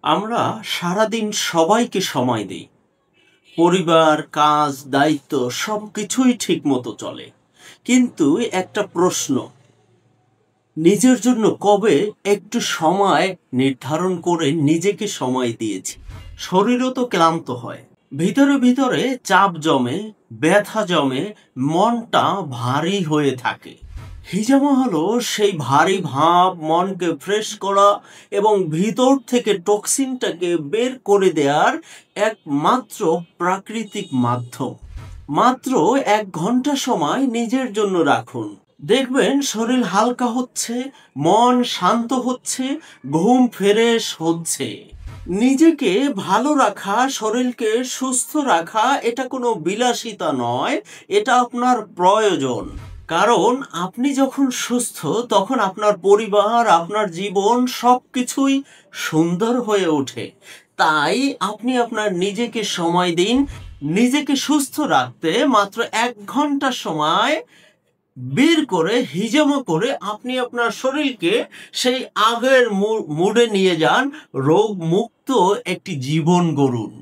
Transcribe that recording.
আমরা সারাদিন সবাইকে সময় দিই। পরিবার, কাজ, দায়িত্ব সবকিছুই ঠিকমতো চলে। কিন্তু একটা প্রশ্ন, নিজের জন্য কবে একটু সময় নির্ধারণ করে নিজেকে সময় দিয়েছি? শরীরও তো ক্লান্ত হয়। ভিতরে ভিতরে চাপ জমে, ব্যথা জমে, মনটা ভারী হয়ে থাকে। হিজামা হলো সেই ভারী ভাব, মনকে ফ্রেশ করা এবং ভিতর থেকে টক্সিনটাকে বের করে দেওয়ার একমাত্র প্রাকৃতিক মাধ্যম। মাত্র 1 ঘন্টা সময় নিজের জন্য রাখুন, দেখবেন শরীর হালকা হচ্ছে, মন শান্ত হচ্ছে, ঘুম ফ্রেশ হচ্ছে। নিজেকে ভালো রাখা, শরীরকে সুস্থ রাখা এটা কোনো বিলাসিতা নয়, এটা আপনার প্রয়োজন। কারণ আপনি যখন সুস্থ তখন আপনার পরিবার, আপনার জীবন সবকিছুই সুন্দর হয়ে ওঠে। তাই আপনি আপনার নিজেকে সময় দিন। নিজেকে সুস্থ রাখতে মাত্র 1 ঘন্টা সময় বের করে হিজামা করে আপনি আপনার শরীরকে সেই আগের মুডে নিয়ে যান। রোগ মুক্ত একটি জীবন গড়ুন।